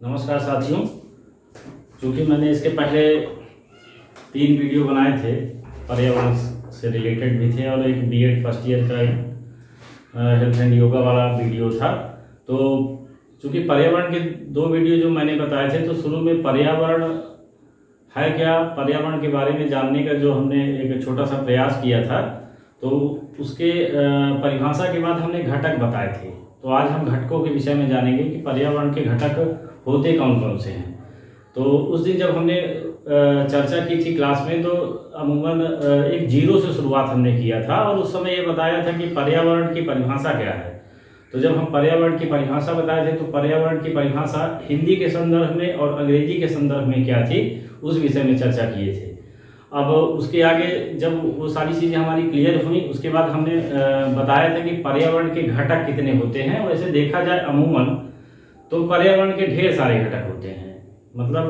नमस्कार साथियों। चूँकि मैंने इसके पहले 3 वीडियो बनाए थे, पर्यावरण से रिलेटेड भी थे और एक बीएड फर्स्ट ईयर का हेल्थ एंड योगा वाला वीडियो था। तो चूँकि पर्यावरण के 2 वीडियो जो मैंने बताए थे, तो शुरू में पर्यावरण है क्या, पर्यावरण के बारे में जानने का जो हमने एक छोटा सा प्रयास किया था, तो उसके परिभाषा के बाद हमने घटक बताए थे। तो आज हम घटकों के विषय में जानेंगे कि पर्यावरण के घटक होते कौन कौन से हैं। तो उस दिन जब हमने चर्चा की थी क्लास में, तो अमूमन एक 0 से शुरुआत हमने किया था और उस समय ये बताया था कि पर्यावरण की परिभाषा क्या है। तो जब हम पर्यावरण की परिभाषा बताए थे, तो पर्यावरण की परिभाषा हिंदी के संदर्भ में और अंग्रेजी के संदर्भ में क्या थी, उस विषय में चर्चा किए थे। अब उसके आगे जब वो सारी चीज़ें हमारी क्लियर हुई, उसके बाद हमने बताया था कि पर्यावरण के घटक कितने होते हैं। वैसे देखा जाए अमूमन तो पर्यावरण के ढेर सारे घटक होते हैं, मतलब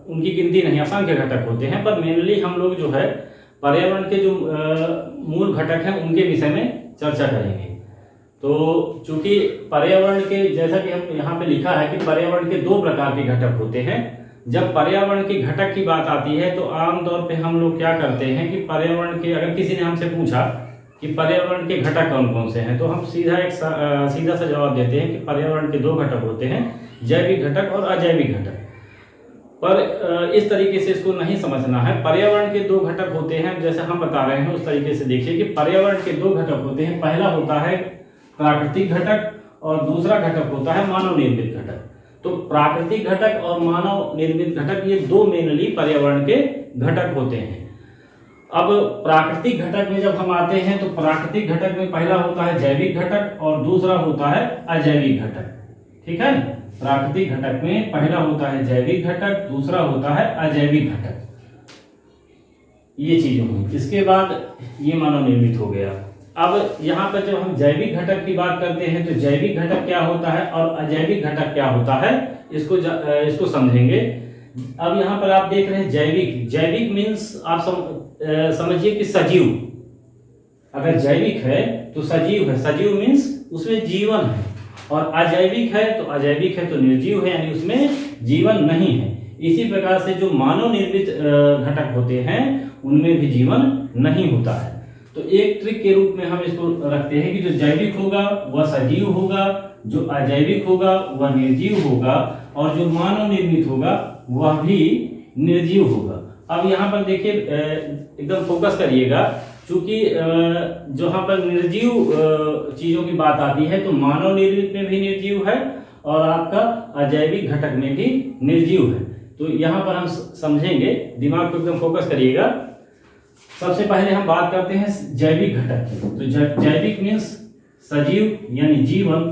उनकी गिनती नहीं, असंख्य घटक होते हैं। पर मेनली हम लोग जो है पर्यावरण के जो मूल घटक हैं उनके विषय में चर्चा करेंगे। तो चूंकि पर्यावरण के, जैसा कि हम यहाँ पे लिखा है कि पर्यावरण के 2 प्रकार के घटक होते हैं। जब पर्यावरण के घटक की बात आती है तो आमतौर पे हम लोग क्या करते हैं कि पर्यावरण के, अगर किसी ने हमसे पूछा कि पर्यावरण के घटक कौन कौन से हैं, तो हम सीधा सा जवाब देते हैं कि पर्यावरण के 2 घटक होते हैं, जैविक घटक और अजैविक घटक। पर इस तरीके से इसको नहीं समझना है। पर्यावरण के 2 घटक होते हैं, जैसे हम बता रहे हैं उस तरीके से देखिए कि पर्यावरण के 2 घटक होते हैं। पहला होता है प्राकृतिक घटक और दूसरा घटक होता है मानव निर्मित घटक। तो प्राकृतिक घटक और मानव निर्मित घटक, ये 2 मेनली पर्यावरण के घटक होते हैं। अब प्राकृतिक घटक में जब हम आते हैं, तो प्राकृतिक घटक में पहला होता है जैविक घटक और दूसरा होता है अजैविक घटक। ठीक है, प्राकृतिक घटक में पहला होता है जैविक घटक, दूसरा होता है अजैविक घटक। ये चीजें हुई। इसके बाद ये मानव निर्मित हो गया। अब यहाँ पर जब हम जैविक घटक की बात करते हैं, तो जैविक घटक क्या होता है और अजैविक घटक क्या होता है, इसको समझेंगे। अब यहाँ पर आप देख रहे हैं जैविक मीन्स आप समझिए कि सजीव। अगर जैविक है तो सजीव है, सजीव मीन्स उसमें जीवन है। और अजैविक है तो निर्जीव है, यानी उसमें जीवन नहीं है। इसी प्रकार से जो मानव निर्मित घटक होते हैं उनमें भी जीवन नहीं होता है। तो एक ट्रिक के रूप में हम इसको रखते हैं कि जो जैविक होगा वह सजीव होगा, जो अजैविक होगा वह निर्जीव होगा, और जो मानव निर्मित होगा वह भी निर्जीव होगा। अब यहाँ पर देखिए, एकदम फोकस करिएगा, क्योंकि जो यहाँ पर निर्जीव चीजों की बात आती है, तो मानव निर्मित में भी निर्जीव है और आपका अजैविक घटक में भी निर्जीव है। तो यहाँ पर हम समझेंगे, दिमाग को एकदम फोकस करिएगा। सबसे पहले हम बात करते हैं जैविक घटक की। तो जैविक मीन्स सजीव यानी जीवन।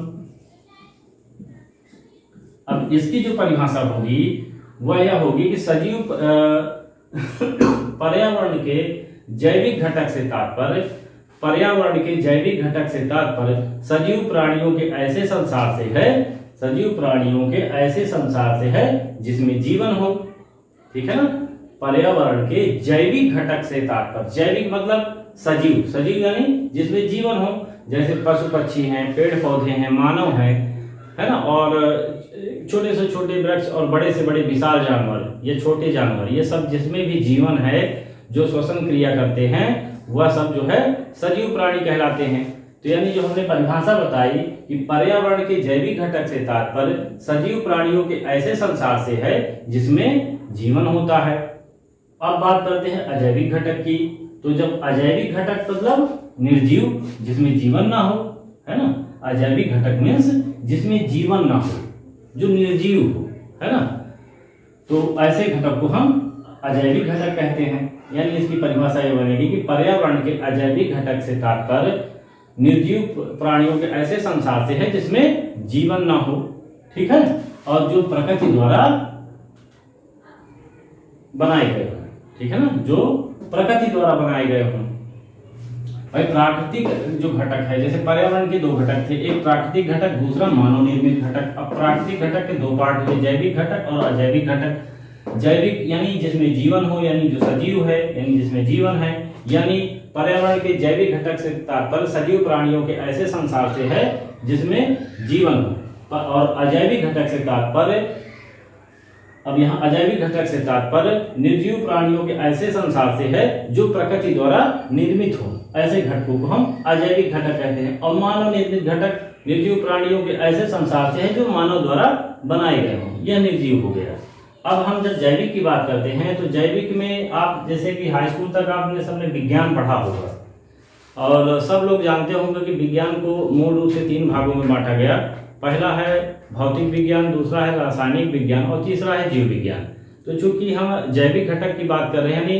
अब इसकी जो परिभाषा होगी वह यह होगी कि सजीव पर्यावरण के जैविक घटक से तात्पर्य, पर्यावरण के जैविक घटक से तात्पर्य सजीव प्राणियों के ऐसे संसार से है, सजीव प्राणियों के ऐसे संसार से है जिसमें जीवन हो। ठीक है ना, पर्यावरण के जैविक घटक से तात्पर्य, जैविक मतलब सजीव, सजीव यानी जिसमें जीवन हो, जैसे पशु पक्षी हैं, पेड़ पौधे हैं, मानव है ना, और छोटे से छोटे वृक्ष और बड़े से बड़े विशाल जानवर, ये छोटे जानवर, ये सब जिसमें भी जीवन है, जो श्वसन क्रिया करते हैं, वह सब जो है सजीव प्राणी कहलाते हैं। तो यानी जो हमने परिभाषा बताई कि पर्यावरण के जैविक घटक से तात्पर्य सजीव प्राणियों के ऐसे संसार से है जिसमें जीवन होता है। अब बात करते हैं अजैविक घटक की। तो जब अजैविक घटक मतलब निर्जीव, जिसमें जीवन ना हो, है ना, अजैविक घटक मीन्स जिसमें जीवन ना हो, जो निर्जीव हो, है ना, तो ऐसे घटक को हम अजैविक घटक कहते हैं। यानी इसकी परिभाषा ये बनेगी कि पर्यावरण के अजैविक घटक से तात्पर्य निर्जीव प्राणियों के ऐसे संसार से है जिसमें जीवन ना हो। ठीक है, और जो प्रकृति द्वारा बनाए गए हो। ठीक है ना, जो प्रकृति द्वारा बनाए गए हों। भाई प्राकृतिक जो घटक है, जैसे पर्यावरण के 2 घटक थे, एक प्राकृतिक घटक, दूसरा मानव निर्मित घटक। अब प्राकृतिक घटक के 2 पार्ट हुए, जैविक घटक और अजैविक घटक। जैविक यानी जिसमें जीवन हो, यानी जो सजीव है, यानी जिसमें जीवन है, यानी पर्यावरण के जैविक घटक से तात्पर्य सजीव प्राणियों के ऐसे संसार से है जिसमें जीवन हो। और अजैविक घटक से तात्पर्य, अब यहाँ अजैविक घटक से तात्पर्य निर्जीव प्राणियों के ऐसे संसार से है जो प्रकृति द्वारा निर्मित हो, ऐसे घटकों को हम अजैविक घटक कहते हैं। और मानव निर्मित घटक निर्जीव प्राणियों के ऐसे संसार से है जो मानव द्वारा बनाए गए हों, यह निर्जीव हो गया। अब हम जब जैविक की बात करते हैं तो जैविक में आप जैसे कि हाई स्कूल तक आपने सबने विज्ञान पढ़ा होगा और सब लोग जानते होंगे कि विज्ञान को मूल रूप से 3 भागों में बांटा गया। पहला है भौतिक विज्ञान, दूसरा है रासायनिक विज्ञान और तीसरा है जीव विज्ञान। तो चूंकि हम जैविक घटक की बात कर रहे हैं यानी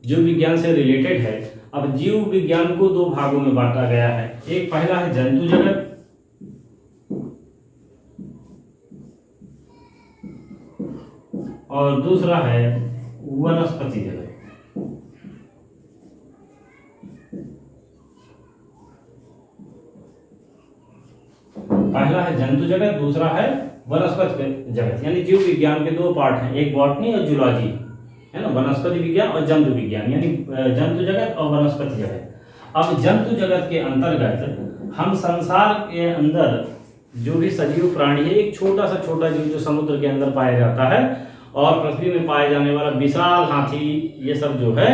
जीव विज्ञान से रिलेटेड है, अब जीव विज्ञान को 2 भागों में बांटा गया है। एक पहला है जंतु जगत और दूसरा है वनस्पति जगत। पहला है जंतु जगत, दूसरा है वनस्पति जगत। यानी जीव विज्ञान के 2 पार्ट हैं, एक बॉटनी और जूलॉजी, है ना, वनस्पति विज्ञान और जंतु विज्ञान, यानी जंतु जगत और वनस्पति जगत। अब जंतु जगत के अंतर्गत हम संसार के अंदर जो भी सजीव प्राणी है, एक छोटा जीव जो समुद्र के अंदर पाया जाता है और पृथ्वी में पाए जाने वाला विशाल हाथी, ये सब जो है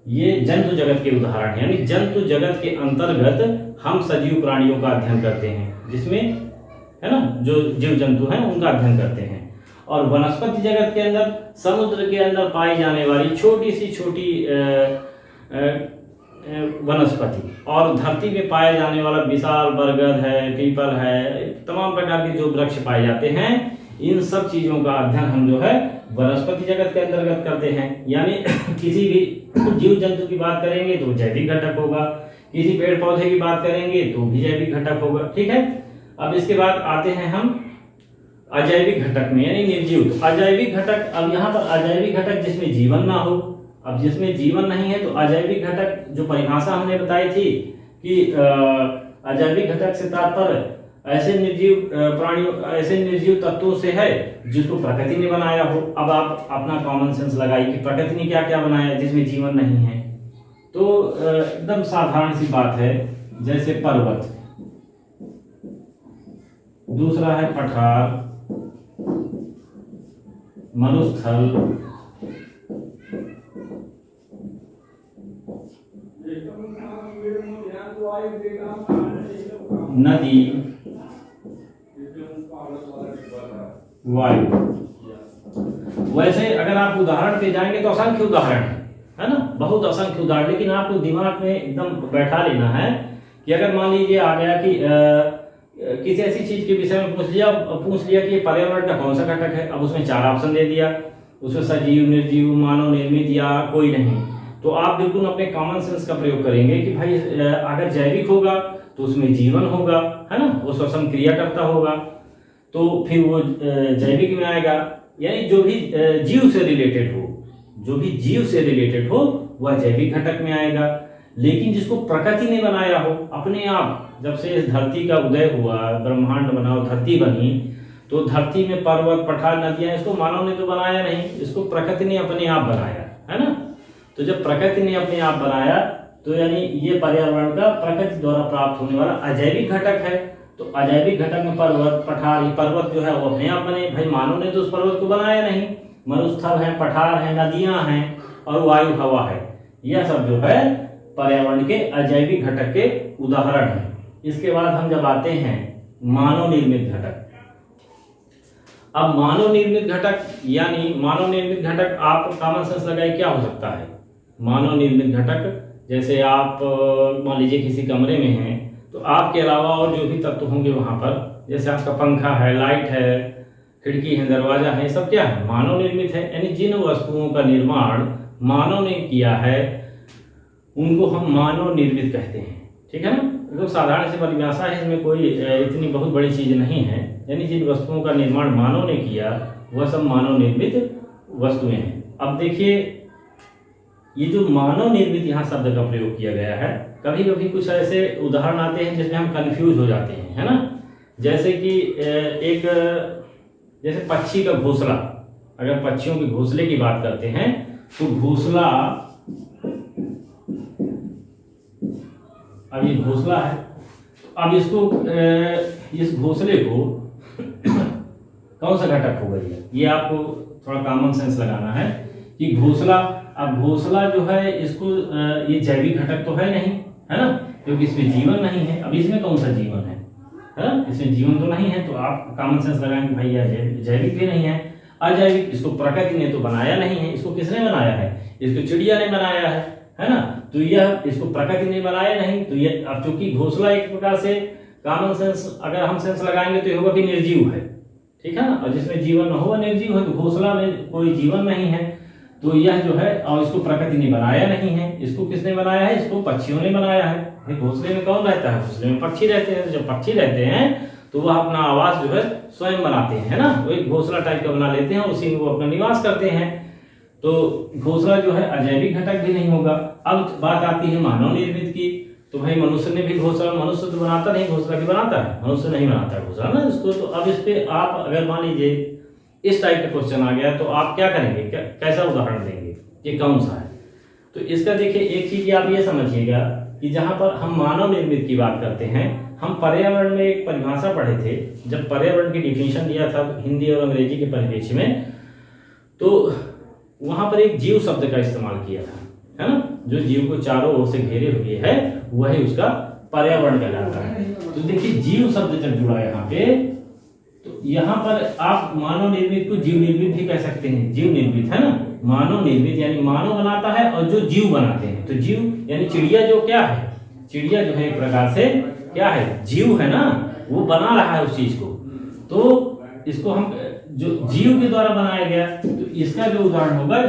ये जंतु जगत के उदाहरण है। यानी जंतु जगत के अंतर्गत हम सजीव प्राणियों का अध्ययन करते हैं, जिसमें है ना जो जीव जंतु हैं उनका अध्ययन करते हैं। और वनस्पति जगत के अंदर समुद्र के अंदर पाई जाने वाली छोटी सी छोटी वनस्पति और धरती में पाए जाने वाला विशाल बरगद है, पीपल है, तमाम प्रकार के जो वृक्ष पाए जाते हैं, इन सब चीजों का अध्ययन हम जो है वनस्पति जगत के अंतर्गत करते हैं। यानी किसी भी जीव जंतु की बात करेंगे तो जैविक घटक होगा, किसी पेड़ पौधे की बात करेंगे तो भी जैविक घटक होगा, ठीक है। अब इसके बाद आते हैं हम अजैविक घटक में, यानी निर्जीव। तो अजैविक घटक, अब यहाँ पर अजैविक घटक जिसमें जीवन ना हो। अब जिसमें जीवन नहीं है तो अजैविक घटक, जो परिभाषा हमने बताई थी कि अजैविक घटक से तात्पर्य ऐसे निर्जीव प्राणियों, ऐसे निर्जीव तत्वों से है जिसको प्रकृति ने बनाया हो। अब आप अपना कॉमन सेंस लगाइए कि प्रकृति ने क्या क्या बनाया जिसमें जीवन नहीं है। तो एकदम साधारण सी बात है, जैसे पर्वत, दूसरा है पठार, मरुस्थल, नदी, वायु। वैसे अगर आप उदाहरण पे जाएंगे तो असंख्य उदाहरण है ना, बहुत असंख्य उदाहरण। लेकिन आपको दिमाग में एकदम बैठा लेना है कि अगर मान लीजिए आ गया कि किसी ऐसी चीज के विषय में पूछ लिया कि पर्यावरण का कौन सा घटक है। अब उसमें 4 ऑप्शन दे दिया, उसमें सजीव, निर्जीव, मानव निर्मित या कोई नहीं। तो आप बिल्कुल अपने कॉमन सेंस का प्रयोग करेंगे कि भाई अगर जैविक होगा तो उसमें जीवन होगा, है ना, वो श्वसन क्रिया करता होगा, तो फिर वो जैविक में आएगा। यानी जो भी जीव से रिलेटेड हो, जो भी जीव से रिलेटेड हो वह जैविक घटक में आएगा। लेकिन जिसको प्रकृति ने बनाया हो अपने आप, जब से इस धरती का उदय हुआ, ब्रह्मांड बना, धरती बनी, तो धरती में पर्वत, पठार, नदियां, इसको मानव ने तो बनाया नहीं, इसको प्रकृति ने अपने आप बनाया, है ना। तो जब प्रकृति ने अपने आप बनाया तो यानी ये पर्यावरण का प्रकृति द्वारा प्राप्त होने वाला अजैविक घटक है। तो अजैविक घटक में पर्वत, पठार, पर्वत जो है वो अपने आप बने, भाई मानव ने तो उस पर्वत को बनाया नहीं। मरुस्थल है, पठार है, नदियां हैं और वायु, हवा है, यह सब जो है पर्यावरण के अजैविक घटक के उदाहरण हैं। इसके बाद हम जब आते हैं मानव निर्मित घटक। अब मानव निर्मित घटक, यानी मानव निर्मित घटक आप कॉमन सेंस लगाए क्या हो सकता है। मानव निर्मित घटक जैसे आप मान लीजिए किसी कमरे में हैं तो आपके अलावा और जो भी तत्व होंगे वहां पर, जैसे आपका पंखा है, लाइट है, खिड़की है, दरवाजा है, सब क्या है, मानव निर्मित है। यानी जिन वस्तुओं का निर्माण मानव ने किया है उनको हम मानव निर्मित कहते हैं, ठीक है ना। तो साधारण सी परिभाषा है, इसमें कोई इतनी बहुत बड़ी चीज नहीं है। यानी जिन वस्तुओं का निर्माण मानव ने किया वह सब मानव निर्मित वस्तुएं हैं। अब देखिए ये जो मानव निर्मित यहाँ शब्द का प्रयोग किया गया है, कभी कभी कुछ ऐसे उदाहरण आते हैं जिसमें हम कंफ्यूज हो जाते हैं, है ना। जैसे कि जैसे पक्षी का घोंसला, अगर पक्षियों के घोंसले की बात करते हैं तो घोंसला, अब ये घोंसला है, अब इसको इस घोंसले को कौन सा घटक होगा ये आपको थोड़ा कॉमन सेंस लगाना है कि घोंसला, अब घोंसला जो है इसको ये जैविक घटक तो है नहीं, है ना, क्योंकि इसमें जीवन नहीं है। अब इसमें कौन सा जीवन है ना, इसमें जीवन तो नहीं है, तो आप कॉमन सेंस लगाएंगे भाई यह जैविक भी नहीं है, अजैविक, इसको प्रकृति ने तो बनाया नहीं है, इसको किसने बनाया है, इसको चिड़िया ने बनाया है ना, तो यह इसको प्रकृति ने बनाया नहीं, तो ये अब चूंकि घोंसला एक प्रकार से कॉमन सेंस अगर हम सेंस लगाएंगे तो ये होगा कि निर्जीव है, ठीक है ना, और जिसमें जीवन न हो निर्जीव है, तो घोंसला में कोई जीवन नहीं है, तो यह जो है, और इसको प्रकृति ने बनाया नहीं है, इसको किसने बनाया है, इसको पक्षियों ने बनाया है। घोंसले में कौन रहता है, घोंसले में पक्षी रहते हैं, तो जब पक्षी रहते हैं तो वह अपना आवास जो है स्वयं बनाते हैं, है ना, वो एक घोंसला टाइप का बना लेते हैं, उसी में वो अपना निवास करते हैं। तो घोंसला जो है अजैविक घटक भी नहीं होगा। अब बात आती है मानव निर्मित की, तो भाई मनुष्य ने भी घोंसला, मनुष्य तो बनाता नहीं घोंसला, की बनाता है, मनुष्य नहीं बनाता घोंसला ना इसको। तो अब इस पे आप अगर मान लीजिए इस टाइप का क्वेश्चन आ गया तो आप क्या करेंगे, कैसा उदाहरण देंगे, ये कौन सा है। तो इसका देखिए एक चीज आप ये समझिएगा कि जहां पर हम मानव निर्मित की बात करते हैं, हम पर्यावरण में एक परिभाषा पढ़े थे, जब पर्यावरण की डिफिनेशन दिया था हिंदी और अंग्रेजी के परिप्रेक्ष्य में, तो वहां पर एक जीव शब्द का इस्तेमाल किया था, है ना, जो जीव को चारों ओर से घेरे हुए है वही उसका पर्यावरण कहलाता है। तो देखिए जीव शब्द जब जुड़ा यहाँ पे, तो यहाँ पर आप मानव निर्मित को जीव निर्मित भी कह सकते हैं, जीव निर्मित, है ना, मानव निर्मित यानी मानव बनाता है और जो जीव बनाते हैं, तो जीव यानी चिड़िया जो क्या है, चिड़िया जो है एक प्रकार से क्या है, जीव है ना, वो बना रहा है उस चीज को, तो इसको हम जो जीव के द्वारा बनाया गया, तो इसका जो उदाहरण होगा